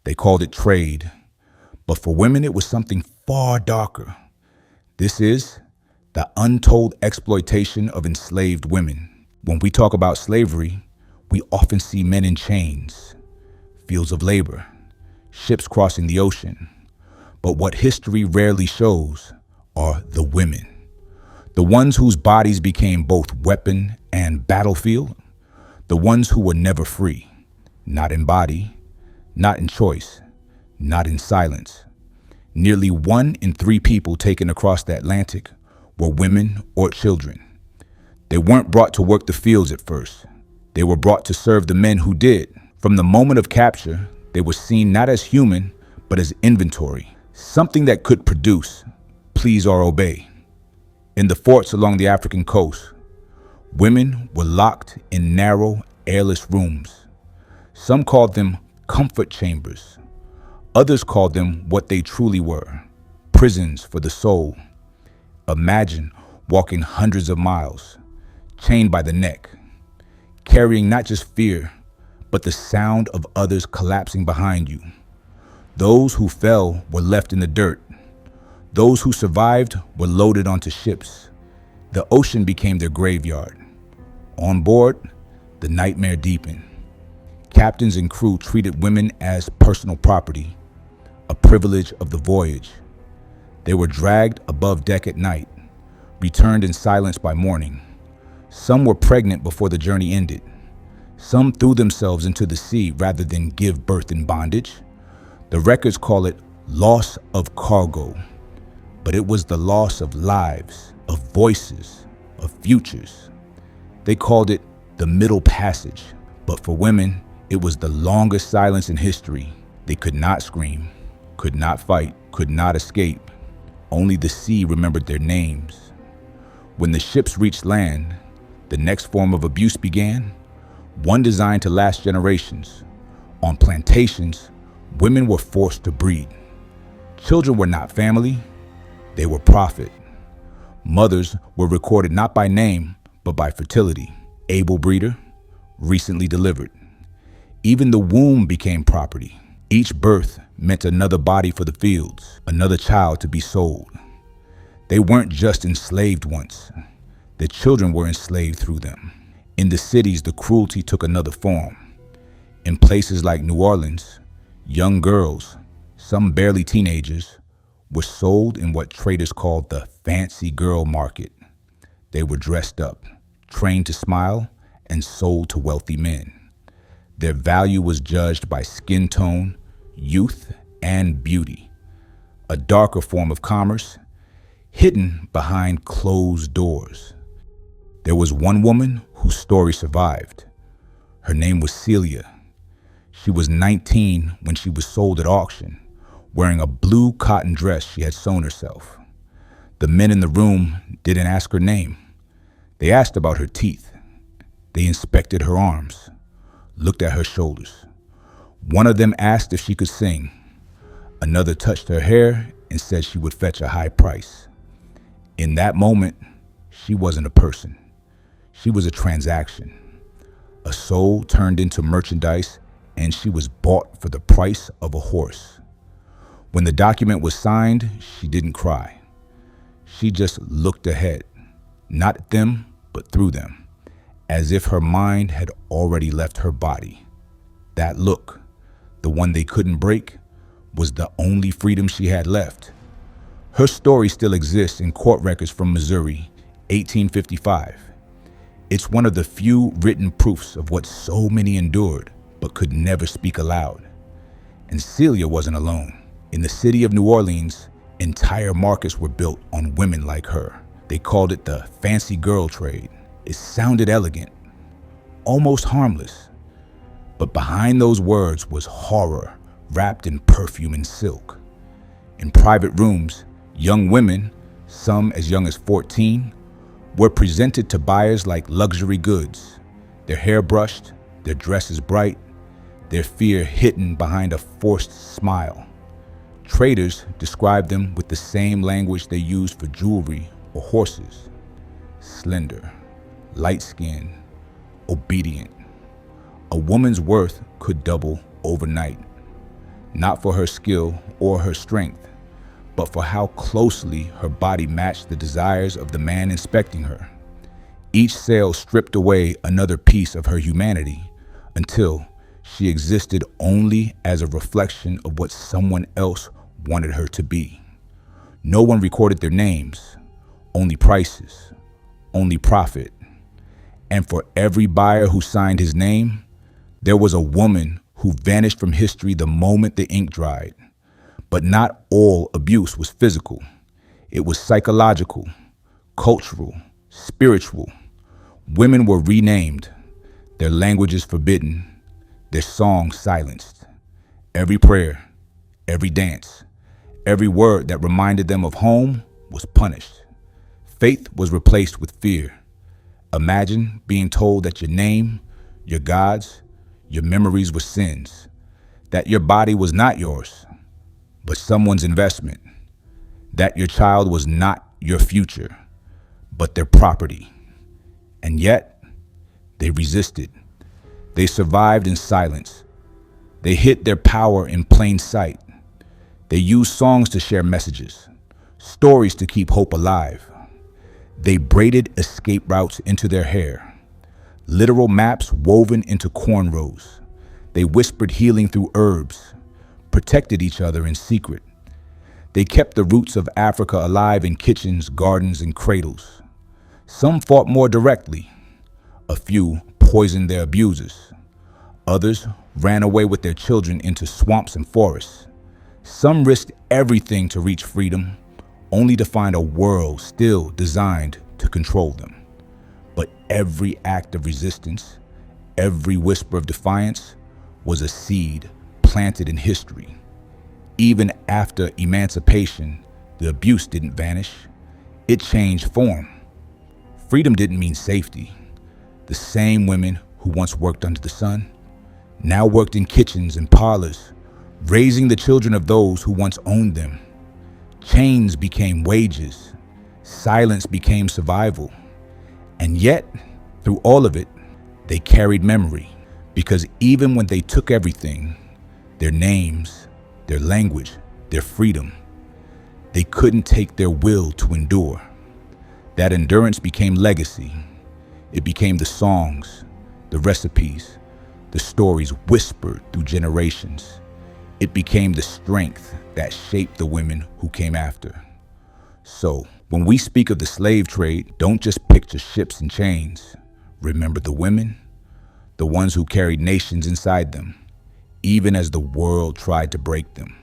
They called it trade, but for women it was something far darker. This is the untold exploitation of enslaved women. When we talk about slavery, we often see men in chains, fields of labor, ships crossing the ocean. But what history rarely shows are the women, the ones whose bodies became both weapon and battlefield, the ones who were never free, not in body, not in choice, not in silence. Nearly 1 in 3 people taken across the Atlantic were women or children. They weren't brought to work the fields at first. They were brought to serve the men who did. From the moment of capture, they were seen not as human, but as inventory, something that could produce, please or obey. In the forts along the African coast, women were locked in narrow, airless rooms. Some called them comfort chambers. Others called them what they truly were, prisons for the soul. Imagine walking hundreds of miles, chained by the neck, carrying not just fear, but the sound of others collapsing behind you. Those who fell were left in the dirt. Those who survived were loaded onto ships. The ocean became their graveyard. On board, the nightmare deepened. Captains and crew treated women as personal property, a privilege of the voyage. They were dragged above deck at night, returned in silence by morning. Some were pregnant before the journey ended. Some threw themselves into the sea rather than give birth in bondage. The records call it loss of cargo, but it was the loss of lives, of voices, of futures. They called it the Middle Passage, but for women, it was the longest silence in history. They could not scream, could not fight, could not escape. Only the sea remembered their names. When the ships reached land, the next form of abuse began, one designed to last generations. On plantations, women were forced to breed. Children were not family, they were profit. Mothers were recorded not by name, but by fertility. Able breeder, recently delivered. Even the womb became property. Each birth meant another body for the fields, another child to be sold. They weren't just enslaved once. The children were enslaved through them. In the cities, the cruelty took another form. In places like New Orleans, young girls, some barely teenagers, were sold in what traders called the fancy girl market. They were dressed up, trained to smile, and sold to wealthy men. Their value was judged by skin tone, youth, and beauty. A darker form of commerce, hidden behind closed doors. There was one woman whose story survived. Her name was Celia. She was 19 when she was sold at auction, wearing a blue cotton dress she had sewn herself. The men in the room didn't ask her name. They asked about her teeth. They inspected her arms, looked at her shoulders. One of them asked if she could sing. Another touched her hair and said she would fetch a high price. In that moment, she wasn't a person. She was a transaction. A soul turned into merchandise, and she was bought for the price of a horse. When the document was signed, she didn't cry. She just looked ahead, not at them, but through them, as if her mind had already left her body. That look, the one they couldn't break, was the only freedom she had left. Her story still exists in court records from Missouri, 1855. It's one of the few written proofs of what so many endured, but could never speak aloud. And Celia wasn't alone. In the city of New Orleans, entire markets were built on women like her. They called it the fancy girl trade. It sounded elegant, almost harmless. But behind those words was horror wrapped in perfume and silk. In private rooms, young women, some as young as 14, were presented to buyers like luxury goods, their hair brushed, their dresses bright, their fear hidden behind a forced smile. Traders described them with the same language they used for jewelry or horses: slender, light-skinned, obedient. A woman's worth could double overnight. not for her skill or her strength, but for how closely her body matched the desires of the man inspecting her. Each sale stripped away another piece of her humanity until she existed only as a reflection of what someone else wanted her to be. No one recorded their names, only prices, only profit. And for every buyer who signed his name, there was a woman who vanished from history the moment the ink dried. But not all abuse was physical. It was psychological, cultural, spiritual. Women were renamed, their languages forbidden, their songs silenced. Every prayer, every dance, every word that reminded them of home was punished. Faith was replaced with fear. Imagine being told that your name, your gods, your memories were sins, that your body was not yours, but someone's investment, that your child was not your future, but their property. And yet, they resisted. They survived in silence. They hid their power in plain sight. They used songs to share messages, stories to keep hope alive. They braided escape routes into their hair, literal maps woven into cornrows. They whispered healing through herbs, protected each other in secret. They kept the roots of Africa alive in kitchens, gardens, and cradles. Some fought more directly. A few poisoned their abusers. Others ran away with their children into swamps and forests. Some risked everything to reach freedom, only to find a world still designed to control them. But every act of resistance, every whisper of defiance, was a seed planted in history. Even after emancipation, the abuse didn't vanish. It changed form. Freedom didn't mean safety. The same women who once worked under the sun now worked in kitchens and parlors, raising the children of those who once owned them. Chains became wages. Silence became survival. And yet, through all of it, they carried memory, because even when they took everything, their names, their language, their freedom, they couldn't take their will to endure. That endurance became legacy. It became the songs, the recipes, the stories whispered through generations. It became the strength that shaped the women who came after. So, when we speak of the slave trade, don't just picture ships and chains. Remember the women, the ones who carried nations inside them, even as the world tried to break them.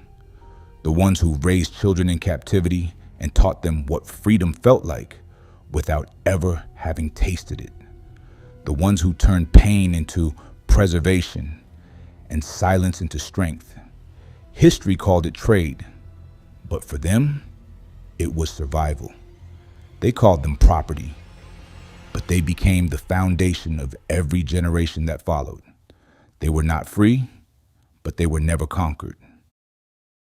The ones who raised children in captivity and taught them what freedom felt like without ever having tasted it. The ones who turned pain into preservation and silence into strength. History called it trade, but for them, it was survival. They called them property, but they became the foundation of every generation that followed. They were not free, but they were never conquered.